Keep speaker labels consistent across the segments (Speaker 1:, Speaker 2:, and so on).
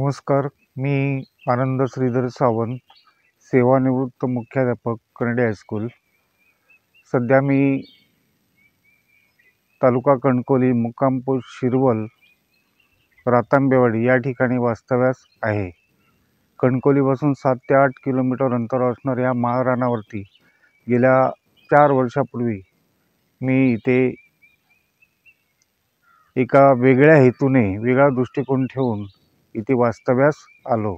Speaker 1: नमस्कार. मी आनंद श्रीधर सावंत, सेवानिवृत्त मुख्याध्यापक, कन्नडी हायस्कूल. सध्या मी तालुका कणकवली, मुक्काम पोस्ट शिरवल, रातांबेवाडी या ठिकाणी वास्तव्यास आहे. कणकवलीपासून 7 ते 8 किलोमीटर अंतरावर असणाऱ्या या महारानावरती गेल्या 4 वर्षापूर्वी मी इथे एका वेगळ्या हेतूने, वेगळा दृष्टिकोन ठेवून इथे वास्तव्यास आलो.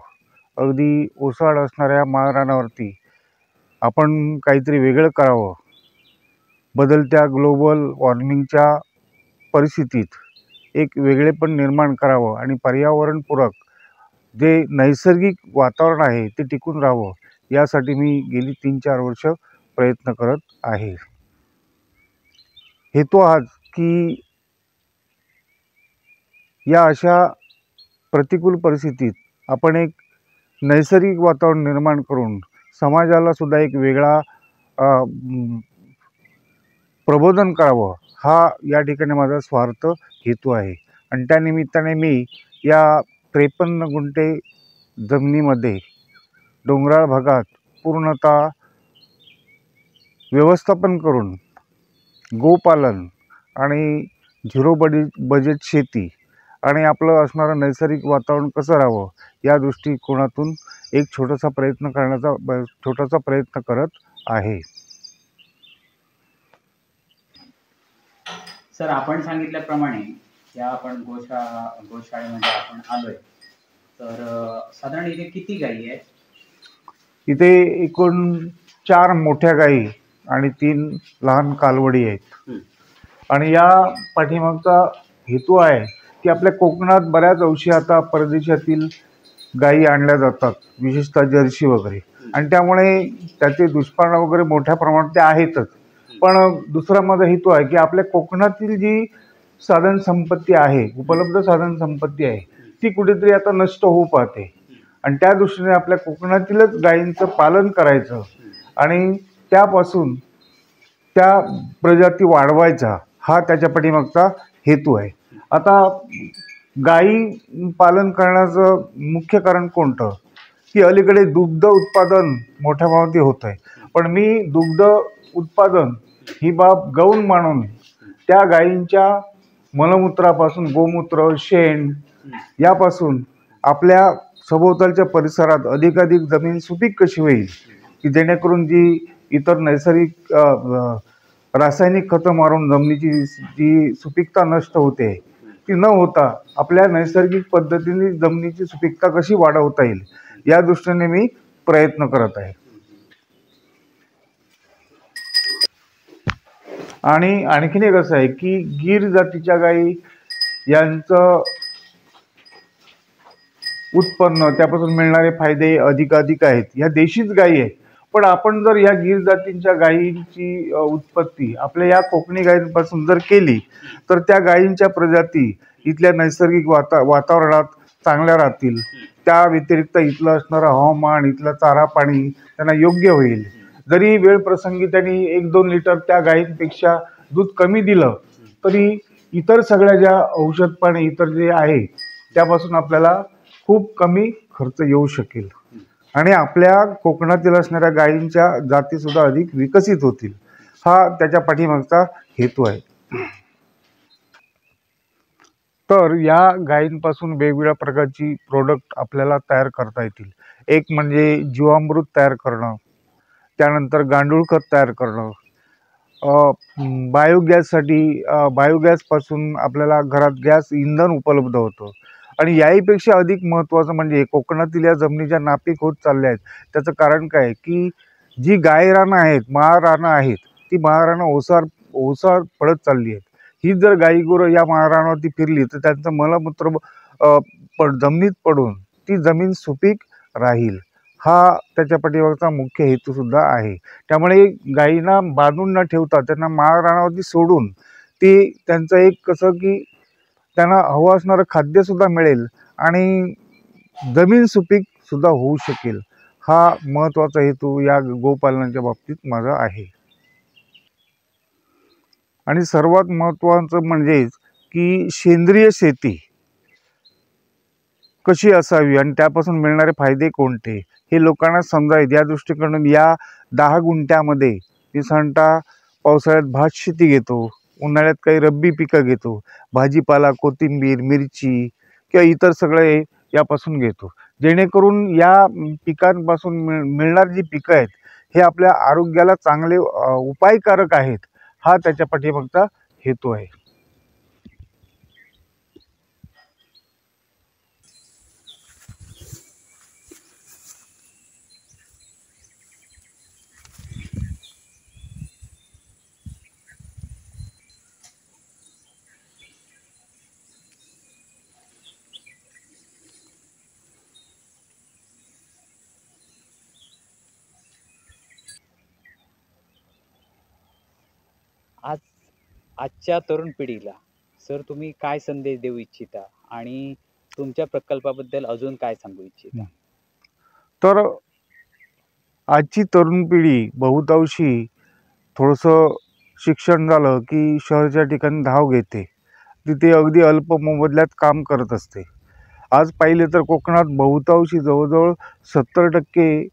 Speaker 1: अगदी ओसाड असणाऱ्या महारानावरती आपण काहीतरी वेगळं करावं. बदलत्या ग्लोबल वॉर्मिंगच्या परिस्थितीत एक वेगळेपण निर्माण करावं आणि पर्यावरणपूरक जे नैसर्गिक वातावरण आहे ते टिकून राहावं, यासाठी मी गेली 3-4 वर्ष प्रयत्न करत आहे. हेतू आज की या अशा प्रतिकूल परिस्थितीत आपण एक नैसर्गिक वातावरण निर्माण करून समाजाला सुद्धा एक वेगळा प्रबोधन करावं, हा या ठिकाणी माझा स्वार्थ हेतू आहे. आणि त्या निमित्ताने मी या 53 गुंठे जमिनीमध्ये डोंगराळ भागात पूर्णतः व्यवस्थापन करून गोपालन आणि झिरो बजेट शेती आणि आपलं असणारं नैसर्गिक वातावरण कसं राहावं, या दृष्टिकोनातून एक छोटासा प्रयत्न करत आहे.
Speaker 2: सर, आपण सांगितल्याप्रमाणे या आपण गोशाळेमध्ये आपण आलोय, तर साधारण इथे किती गायी आहेत?
Speaker 1: इथे एकूण 4 मोठ्या गायी आणि 3 लहान कालवडी आहेत. आणि या पाठीमागचा हेतू आहे की आपल्या कोकणात बऱ्याच अंशी आता परदेशातील गायी आणल्या जातात, विशेषतः जर्सी वगैरे, आणि त्यामुळे त्याचे दुष्परिणाम वगैरे मोठ्या प्रमाणात ते आहेतच. पण दुसरा माझा हेतू आहे की आपल्या कोकणातील जी साधन संपत्ती आहे, उपलब्ध साधन संपत्ती आहे, ती कुठेतरी आता नष्ट होऊ पाहते. आणि त्या दृष्टीने आपल्या कोकणातीलच गायींचं पालन करायचं आणि त्यापासून त्या प्रजाती वाढवायचा, हा त्याच्या पाठीमागचा हेतू आहे. आता गायी पालन करण्याचं मुख्य कारण कोणतं की अलीकडे दुग्ध उत्पादन मोठ्या प्रमाणात होत आहे. पण मी दुग्ध उत्पादन ही बाब गौण मानून त्या गायींच्या मलमूत्रापासून, गोमूत्र, शेण यापासून आपल्या सभोवतालच्या परिसरात अधिकाधिक जमीन सुपीक कशी होईल की जेणेकरून जी इतर नैसर्गिक रासायनिक खतं मारून जमिनीची जी सुपीकता नष्ट होते ती न होता आपल्या नैसर्गिक पद्धतीने जमिनीची सुपीकता कशी वाढवता येईल, या दृष्टीने मी प्रयत्न करत आहे. आणि आणखीन एक असं आहे की गीर जातीच्या गायी यांचं उत्पन्न, त्यापासून मिळणारे फायदे अधिकाधिक आहेत. ह्या देशीच गायी आहेत, पण आपण जर या गीर जातींच्या गायींची उत्पत्ती आपल्या या कोकणी गायींपासून जर केली तर त्या गायींच्या प्रजाती इथल्या नैसर्गिक वातावरणात चांगल्या राहतील. त्या व्यतिरिक्त इथलं असणारं हवामान, इथलं चारा पाणी त्यांना योग्य होईल. जरी वेळ प्रसंगी त्यांनी 1-2 लिटर त्या गायींपेक्षा दूध कमी दिलं तरी इतर सगळ्या ज्या औषध पाणी इतर जे आहे त्यापासून आपल्याला खूप कमी खर्च येऊ शकेल आणि आपल्या कोकणातील असणाऱ्या गायींच्या जाती सुद्धा अधिक विकसित होतील, हा त्याच्या पाठीमागचा हेतू आहे. तर या गायींपासून वेगवेगळ्या प्रकारची प्रोडक्ट आपल्याला तयार करता येतील. एक म्हणजे जीवामृत तयार करणं, त्यानंतर गांडूळ खत तयार करणं, बायोगॅससाठी बायोगॅसपासून आपल्याला घरात गॅस इंधन उपलब्ध होतं. आणि याहीपेक्षा अधिक महत्त्वाचं म्हणजे कोकणातील या जमिनीच्या नापीक होत चालल्या आहेत. त्याचं कारण काय की जी गायरानं आहेत, महारानं आहेत, ती महारानं ओसाड पडत चालली आहेत. ही जर गायीगुरं या महारानावरती फिरली तर त्यांचं मलमूत्र जमिनीत पडून ती जमीन सुपीक राहील, हा त्याच्या पाठीमागचा मुख्य हेतूसुद्धा आहे. त्यामुळे गायींना बांधून न ठेवता त्यांना महारानावरती सोडून ते त्यांचं एक कसं की त्यांना हवं असणारं खाद्यसुद्धा मिळेल आणि जमीन सुपीकसुद्धा होऊ शकेल, हा महत्त्वाचा हेतू या गोपालनाच्या बाबतीत माझा आहे. आणि सर्वात महत्त्वाचं म्हणजेच की सेंद्रिय शेती कशी असावी आणि त्यापासून मिळणारे फायदे कोणते हे लोकांना समजावेत या दृष्टिकोनातून या 10 गुंठ्यामध्ये मी साधारणतः पावसाळ्यात भात शेती घेतो, उन्हाळ्यात काही रब्बी पिकं घेतो, भाजीपाला, कोथिंबीर, मिरची किंवा इतर सगळे यापासून घेतो, जेणेकरून या पिकांपासून मिळणारी जी पिकं आहेत हे आपल्या आरोग्याला चांगले उपायकारक आहेत, हा त्याच्या पाठीमागचा हेतू आहे.
Speaker 2: आजच्या तरुण पिढीला सर तुम्ही काय संदेश देऊ इच्छिता आणि तुमच्या प्रकल्पाबद्दल अजून काय सांगू इच्छिता?
Speaker 1: तर आजची तरुण पिढी बहुतांशी थोडंसं शिक्षण झालं की शहराच्या ठिकाणी धाव घेते, तिथे अगदी अल्प मोबदल्यात काम करत असते. आज पाहिले तर कोकणात बहुतांशी जवळजवळ 70%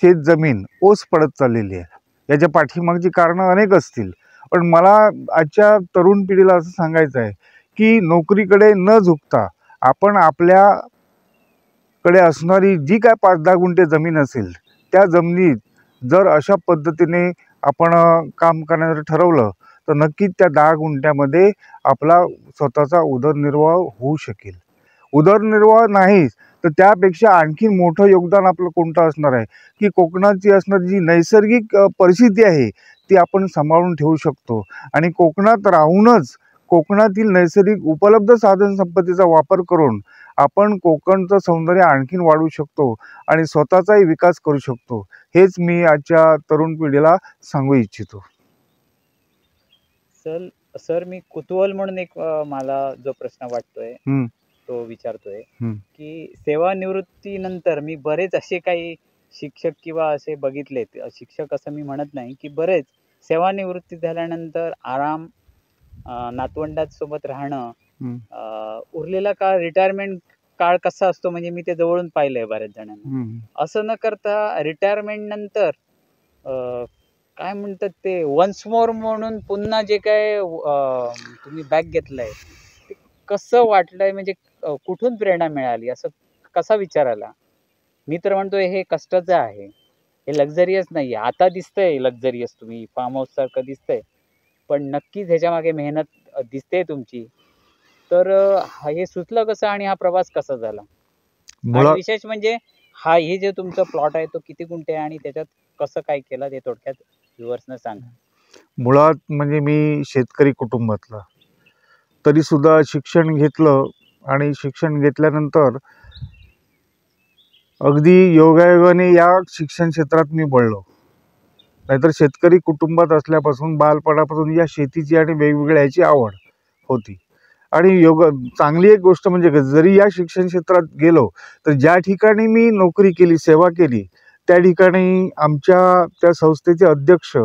Speaker 1: शेतजमीन ओस पडत चाललेली आहे. याच्या पाठीमागची कारणं अनेक असतील, पण मला आजच्या तरुण पिढीला असं सांगायचं आहे की नोकरीकडे न झुकता आपण आपल्याकडे असणारी जी काय 5-10 गुंठे जमीन असेल त्या जमिनीत जर अशा पद्धतीने आपण काम करण्याचं ठरवलं तर नक्कीच त्या 10 गुंठ्यामध्ये आपला स्वतःचा उदरनिर्वाह होऊ शकेल. उदरनिर्वाह नाहीच तर त्यापेक्षा आणखी मोठं योगदान आपलं कोणतं असणार आहे की कोकणाची असणारी जी नैसर्गिक परिस्थिती आहे ती आपण सांभाळून ठेवू शकतो आणि कोकणात राहूनच कोकणातील नैसर्गिक उपलब्ध साधनसंपत्तीचा वापर करून आपण कोकणचं सौंदर्य आणखीन वाढवू शकतो आणि स्वतःचाही विकास करू शकतो. हेच मी आजच्या तरुण पिढीला सांगू इच्छितो.
Speaker 2: सर मी कुतूहल म्हणून एक मला जो प्रश्न वाटतोय तो विचारतोय की सेवानिवृत्तीनंतर मी बरेच असे काही शिक्षक किंवा असे बघितलेत, शिक्षक असं मी म्हणत नाही, की बरेच सेवानिवृत्ती झाल्यानंतर आराम, नातवंडांसोबत राहणं, उरलेला काळ रिटायरमेंट काळ कसा असतो म्हणजे मी ते जवळून पाहिलंय बऱ्याच जणांना. असं न करता रिटायरमेंट नंतर काय म्हणतात ते वन्स मोर म्हणून पुन्हा जे काय तुम्ही बॅक घेतलंय ते कसं वाटलंय, म्हणजे कुठून प्रेरणा मिळाली, असं कसा विचार आला? मी तर म्हणतोय हे कष्टाचं आहे, हे लक्झरियस नाहीये. आता दिसतंय लक्झरियस, तुम्ही फार्म हाऊस सारखं दिसतंय, पण नक्कीच ह्याच्या मागे मेहनत दिसते तुमची. तर हे सुचलं कसं आणि हा प्रवास कसा झाला? आणि विशेष म्हणजे हे जे तुमचं प्लॉट आहे तो किती गुंठे आहे आणि त्याच्यात कसं काय केलं ते थोडक्यात व्ह्युअर्सना सांगा.
Speaker 1: मुळात म्हणजे मी शेतकरी कुटुंबातला, तरी सुद्धा शिक्षण घेतलं आणि शिक्षण घेतल्यानंतर अगदी योगायोगाने या शिक्षण क्षेत्रात मी वळलो. नाहीतर शेतकरी कुटुंबात असल्यापासून बालपणापासून या शेतीची आणि वेगवेगळ्या ह्याची आवड होती. आणि चांगली एक गोष्ट म्हणजे जरी या शिक्षण क्षेत्रात गेलो तर ज्या ठिकाणी मी नोकरी केली, सेवा केली, त्या ठिकाणी आमच्या त्या संस्थेचे अध्यक्ष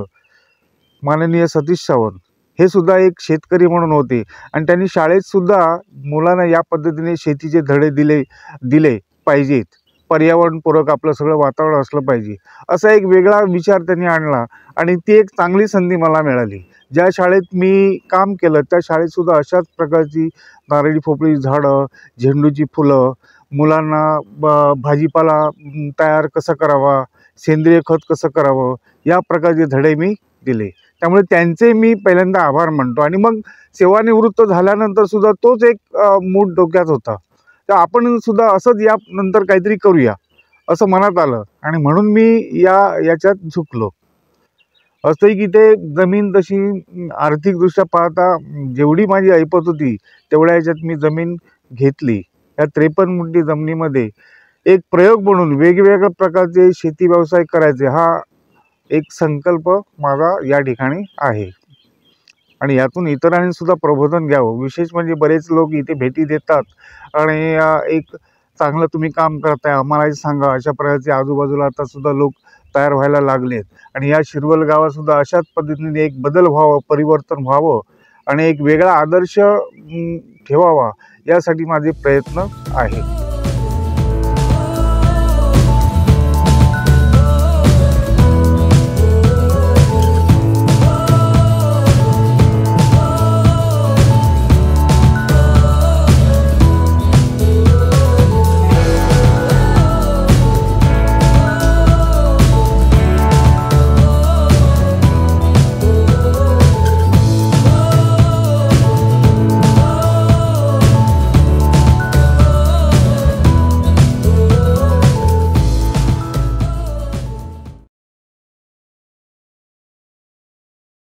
Speaker 1: माननीय सतीश सावंत हे सुद्धा एक शेतकरी म्हणून होते आणि त्यांनी शाळेत सुद्धा मुलांना या पद्धतीने शेतीचे धडे दिले पाहिजेत. पर्यावरणपूरक आपलं सगळं वातावरण असलं पाहिजे, असा एक वेगळा विचार त्यांनी आणला आणि ती एक चांगली संधी मला मिळाली. ज्या शाळेत मी काम केलं त्या शाळेतसुद्धा अशाच प्रकारची नारळी पोफळीची झाडं, झेंडूची फुलं, मुलांना भाजीपाला तयार कसा करावा, सेंद्रिय खत कसं करावं, या प्रकारचे धडे मी दिले. त्यामुळे त्यांचे मी पहिल्यांदा आभार मानतो. आणि मग सेवानिवृत्त झाल्यानंतर सुद्धा तोच एक मूड डोक्यात होता, तर आपण सुद्धा असंच यानंतर काहीतरी करूया असं मनात आलं आणि म्हणून मी याच्यात झुकलो. असंही की ते जमीन तशी आर्थिकदृष्ट्या पाहता जेवढी माझी ऐपत होती तेवढ्या याच्यात मी जमीन घेतली. या 53 गुंठे जमिनीमध्ये एक प्रयोग म्हणून वेगवेगळ्या प्रकारचे शेती व्यवसाय करायचे हा एक संकल्प माझा या ठिकाणी आहे आणि यातून इतरांनी सुद्धा प्रबोधन घ्यावं. विशेष म्हणजे बरेच लोक इथे भेटी देतात आणि एक चांगलं तुम्ही काम करताय आम्हालाही सांगा, अशा प्रकारचे आजूबाजूला आता सुद्धा लोक तयार व्हायला लागलेत आणि या शिरवल गावात सुद्धा अशाच पद्धतीने एक बदल व्हावं, परिवर्तन व्हावं आणि एक वेगळा आदर्श ठेवावा यासाठी माझे प्रयत्न आहेत.